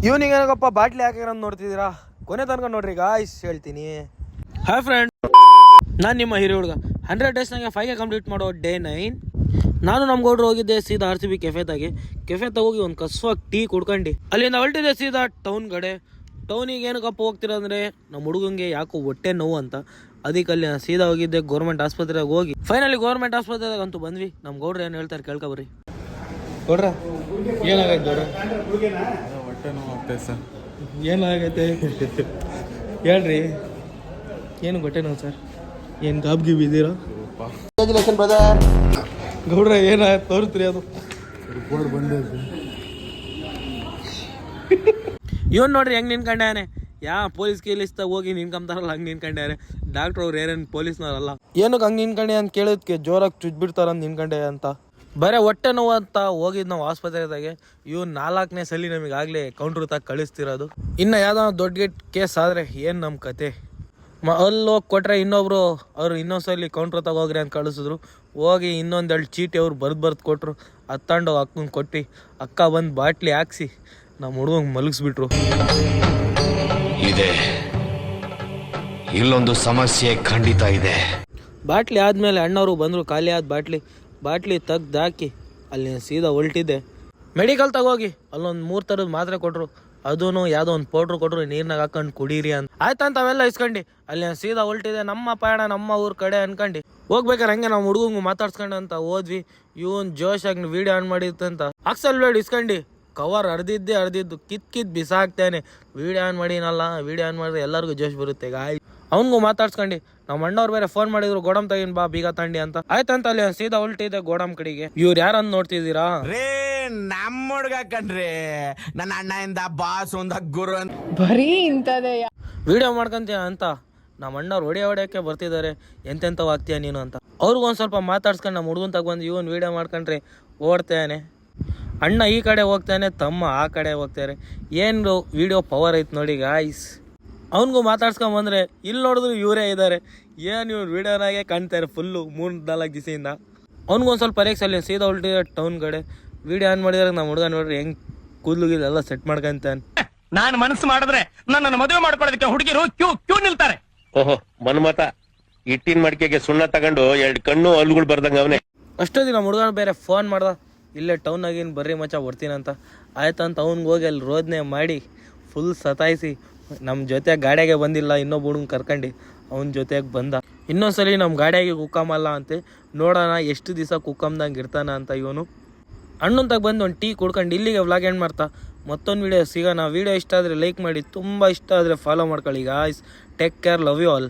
ಇವನಿಗೆ ಏನಕ್ಕಪ್ಪ ಬಾಟ್ಲಿ ಹಾಕಿರ ನೋಡ್ತಿದ್ದೀರಾ? ಕೊನೆ ತನಕ ನೋಡ್ರಿ ಗಾಯ್ಸ್, ಹೇಳ್ತೀನಿ. ಹಾಯ್ ಫ್ರೆಂಡ್, ನಾನು ನಿಮ್ಮ ಹಿರಿಯ ಹುಡುಗ. 100 ಡೇಸ್ನಾಗೆ 5 ಕಂಪ್ಲೀಟ್ ಮಾಡೋ ಡೇ 9. ನಾನು ನಮ್ಮ ಗೌಡ್ರು ಹೋಗಿದ್ದೆ ಸೀದಾ RCB ಕೆಫೆ ಹೋಗಿ ಒಂದು ಕಸ್ವಾಗಿ ಟೀ ಕುಡ್ಕೊಂಡು ಅಲ್ಲಿಂದ ಹೊರಟಿದ್ದೆ ಸೀದಾ ಟೌನ್ ಕಡೆ. ಟೌನಿಗೆ ಏನಕ್ಕಪ್ಪ ಹೋಗ್ತಿರಂದ್ರೆ ನಮ್ಮ ಹುಡುಗಂಗೆ ಯಾಕೋ ಹೊಟ್ಟೆ ನೋವು ಅಂತ. ಅದಕ್ಕೆ ಅಲ್ಲಿ ಸೀದಾ ಹೋಗಿದ್ದೆ ಗೌರ್ಮೆಂಟ್ ಆಸ್ಪತ್ರೆಗೆ ಹೋಗಿ ಫೈನಲಿ ಗೌರ್ಮೆಂಟ್ ಆಸ್ಪತ್ರೆದಾಗ ಅಂತೂ ಬಂದ್ವಿ. ನಮ್ಮ ಗೌಡ್ರು ಏನು ಹೇಳ್ತಾರೆ ಕೇಳ್ಕೊಬರ್ರಿ. ಗೌಡ್ರ ಏನಾಗೈತೆ ಗೌಡ್ರ? ಹೊಟ್ಟೆ ನೋವು ಆಗ್ತೈತೆ ಸರ್. ಏನಾಗೈತೆ ಹೇಳ್ರಿ. ಏನು ಹೊಟ್ಟೆ ನೋವು ಸರ್? ಏನು ಗಾಬ್ಗಿ ಬಿದ್ದೀರಾ? ಗೌಡ್ರ ಏನಾಯ್ತು ತೋರಿಸ್ರಿ. ಅದು ರಿಪೋರ್ಟ್ ಬಂದೈತೆ. ಇವನ್ ನೋಡ್ರಿ ಹೆಂಗ್ ನಿನ್ಕಂಡ್ಯಾನೆ. ಪೊಲೀಸ್ ಕೇಳಿಸ್ತಾ ಹೋಗಿ ನಿನ್ಕೊಂತಾರಲ್ಲ ಹಂಗೆ ನಿನ್ಕಂಡ್ಯಾರೆ. ಡಾಕ್ಟ್ರ್ ಅವ್ರು ಏನೇನು ಪೊಲೀಸ್ನವರಲ್ಲ. ಏನಕ್ಕೆ ಹಂಗೆ ನಿನ್ಕಂಡೆ ಅಂತ ಕೇಳಿದ್ಕೆ ಜೋರಾಗಿ ಚುಚ್ಬಿಡ್ತಾರಂತ ನಿನ್ಕಂಡೆ ಅಂತ. ಬರೀ ಹೊಟ್ಟೆ ನೋವು ಅಂತ ಹೋಗಿದ್ದು ನಾವು ಆಸ್ಪತ್ರೆದಾಗೆ. ಇವ್ನು 4ನೇ ಸಲ ನಮಗೆ ಆಗಲೇ ಕೌಂಟ್ರ್ ತಾಗ ಕಳಿಸ್ತಿರೋದು. ಇನ್ನು ಯಾವ್ದೋ ದೊಡ್ಡ ಕೇಸ್ ಆದರೆ ಏನು ನಮ್ಮ ಕತೆ. ಅಲ್ಲಿ ಹೋಗಿ ಕೊಟ್ಟರೆ ಇನ್ನೊಬ್ರು ಅವ್ರು ಇನ್ನೊಂದ್ಸಲಿ ಕೌಂಟ್ರ್ ತಗೋಗ್ರಿ ಅಂತ ಕಳಿಸಿದ್ರು. ಹೋಗಿ ಇನ್ನೊಂದೆರಡು ಚೀಟಿ ಅವ್ರು ಬರ್ದು ಕೊಟ್ಟರು. ಅದು ತಗೊಂಡೋಗಿ ಅಕ್ಕಂಗೆ ಕೊಟ್ಟು ಅಕ್ಕ ಬಂದು ಬಾಟ್ಲಿ ಹಾಕ್ಸಿ ನಮ್ಮ ಹುಡುಗಂಗೆ ಮಲಗಿಸ್ಬಿಟ್ರು. ಇದೆ ಇಲ್ಲೊಂದು ಸಮಸ್ಯೆ ಖಂಡಿತ ಇದೆ. ಬಾಟ್ಲಿ ಆದಮೇಲೆ ಅಣ್ಣವರು ಬಂದರು. ಖಾಲಿ ಆದ ಬಾಟ್ಲಿ ತೆಗ್ದಾಕಿ ಅಲ್ಲಿ ಸೀದಾ ಹೊಲ್ಟಿದ್ದೆ ಮೆಡಿಕಲ್ ತಗೋಗಿ. ಅಲ್ಲೊಂದು 3 ಥರದ ಮಾತ್ರೆ ಕೊಟ್ಟರು. ಅದೂ ಯಾವುದೋ ಒಂದು ಪೌಡ್ರ್ ಕೊಟ್ಟರು, ನೀರ್ನಾಗ ಹಾಕೊಂಡು ಕುಡೀರಿ ಅಂತ. ಆಯ್ತಂತ ಅವೆಲ್ಲ ಇಸ್ಕೊಂಡು ಅಲ್ಲಿ ಸೀದಾ ಹೊಲ್ಟಿದೆ. ನಮ್ಮ ಪಯಣ ನಮ್ಮ ಊರ ಕಡೆ ಅನ್ಕೊಂಡು ಹೋಗ್ಬೇಕಾರೆ ಹಂಗೆ ನಾವು ಹುಡುಗಂಗೆ ಮಾತಾಡ್ಸ್ಕೊಂಡು ಅಂತ ಹೋದ್ವಿ. ಇವನ್ ಜೋಶಾಗಿ ವೀಡಿಯೋ ಆನ್ ಮಾಡಿತ್ತಂತ ಅಕ್ಸಲ್ ಬೇಡ ಇಸ್ಕೊಂಡು ಕವರ್ ಅರ್ದಿದ್ದು ಕಿತ್ ಬಿಸಾಕ್ತೇನೆ. ವೀಡಿಯೋ ಆನ್ ಮಾಡಿನಲ್ಲ, ವೀಡಿಯೋ ಆನ್ ಮಾಡಿದ್ರೆ ಎಲ್ಲರಿಗೂ ಜೋಶ್ ಬರುತ್ತೆ ಗಾಯ್. ಅವನಿಗೂ ಮಾತಾಡ್ಸ್ಕೊಂಡು ನಮ್ಮ ಅಣ್ಣವ್ರು ಬೇರೆ ಫೋನ್ ಮಾಡಿದ್ರು, ಗೋಡಮ್ ತಗಿನ್ ಬಾ ಬೀಗ ತಂಡಿ ಅಂತ. ಆಯ್ತಂತ ಅಲ್ಲಿ ಸೀದಾ ಹೊಲ್ಟಿದೆ ಗೋಡಮ್ ಕಡೆಗೆ. ಇವ್ರು ಯಾರಂತ ನೋಡ್ತಿದ್ದೀರಾ? ನಮ್ಮ ಹುಡ್ಗ ಕಣ್ರಿ, ನನ್ನ ಅಣ್ಣಯಿಂದ ಬಾಸ್ ಒಂದ ಗುರು ಅಂತ ಬರೀ ಇಂಥದೇ ವಿಡಿಯೋ ಮಾಡ್ಕೊಂತೀಯ ಅಂತ ನಮ್ಮ ಅಣ್ಣವ್ರು ಹೊಡೆಯೋಕೆ ಬರ್ತಿದ್ದಾರೆ. ಎಂತೆಂಥವು ಆಗ್ತೀಯ ನೀನು ಅಂತ. ಅವ್ರಿಗೊಂದು ಸ್ವಲ್ಪ ಮಾತಾಡ್ಸ್ಕೊಂಡು ನಮ್ಮ ಹುಡುಗನ್ ತಗೊಂಡು ಇವನ್ ವೀಡಿಯೋ ಮಾಡ್ಕೊಂಡ್ರೆ ಓಡ್ತಾನೆ. ಅಣ್ಣ ಈ ಕಡೆ ಹೋಗ್ತಾನೆ, ತಮ್ಮ ಆ ಕಡೆ ಹೋಗ್ತಾರೆ. ಏನು ವಿಡಿಯೋ ಪವರ್ ಐತೆ ನೋಡಿ ಗಾಯ್ಸ್. ಅವನಿಗೂ ಮಾತಾಡ್ಸ್ಕೊಂಬಂದ್ರೆ ಇಲ್ಲಿ ನೋಡಿದ್ರು ಇವರೇ ಇದ್ದಾರೆ. ಏನು ಇವ್ರು ವೀಡಿಯೋನಾಗೆ ಕಾಣ್ತಾರೆ ಫುಲ್ಲು 3-4 ದಿವಸದಿಂದ. ಅವ್ನಿಗೊಂದು ಸ್ವಲ್ಪ ಪರೀಕ್ಷೆ ಅಲ್ಲಿ ಸೀದಾ ಹೊಲ್ಟಿದೆ ಟೌನ್ ಕಡೆ. ವೀಡಿಯೋ ಆನ್ ಮಾಡಿದ್ರೆ ನಮ್ಮ ಹುಡುಗ ನೋಡ್ರಿ ಹೆಂಗ್ ಕೂದಲುಗಿಲ್ಲ ಸೆಟ್ ಮಾಡ್ಕೊಂತಾನೆ. ನಾನು ಮನಸ್ಸು ಮಾಡಿದ್ರೆ ನನ್ನನ್ನು ಮದುವೆ ಮಾಡ್ಕೊಳ್ಳೋದಕ್ಕೆ ಹುಡುಗಿರು ಕ್ಯೂ ನಿಲ್ತಾರೆ. ಓಹೋ ಮನ್ಮತ ಇಟ್ಟಿನ ಮಡಿಕೆಗೆ ಸುಣ್ಣ ತಗೊಂಡು 2 ಕಣ್ಣು ಹಲ್ಲುಗಳು ಬರ್ದಂಗ ಅವನೇ. ಅಷ್ಟೊಂದು ನಮ್ಮ ಹುಡುಗ ಬೇರೆ ಫೋನ್ ಮಾಡ್ದ, ಇಲ್ಲೇ ಟೌನಾಗಿನ ಬರ್ರಿ ಮಚ್ಚ ಬರ್ತೀನಂತ. ಆಯ್ತಂತ ಅವ್ನಿಗೆ ಹೋಗಿ ಅಲ್ಲಿ ರೋದನೆ ಮಾಡಿ ಫುಲ್ ಸತಾಯಿಸಿ ನಮ್ಮ ಜೊತೆ ಗಾಡಿಯಾಗೆ ಬಂದಿಲ್ಲ, ಇನ್ನೊಬ್ಬ ಹುಡುಗ ಕರ್ಕೊಂಡು ಅವನ ಜೊತೆಗೆ ಬಂದ. ಇನ್ನೊಂದ್ಸಲಿ ನಮ್ಮ ಗಾಡಿಯಾಗೆ ಕುಕ್ಕಮಲ್ಲ ಅಂತೆ. ನೋಡೋಣ ಎಷ್ಟು ದಿವಸ ಕುಕ್ಕಮ್ದಂಗೆ ಇರ್ತಾನ ಅಂತ. ಇವನು ಅಣ್ಣಂತಾಗ ಬಂದು ಒಂದು ಟೀ ಕುಡ್ಕೊಂಡು ಇಲ್ಲಿಗೆ ವ್ಲಾಗ್ ಎಂಡ್ ಮಾಡ್ತಾ. ಮತ್ತೊಂದು ವೀಡಿಯೋ ಸಿಗೋಣ. ವೀಡಿಯೋ ಇಷ್ಟ ಆದರೆ ಲೈಕ್ ಮಾಡಿ, ತುಂಬ ಇಷ್ಟ ಆದರೆ ಫಾಲೋ ಮಾಡ್ಕೊಳ್ಳಿ guys. Take care, love you all.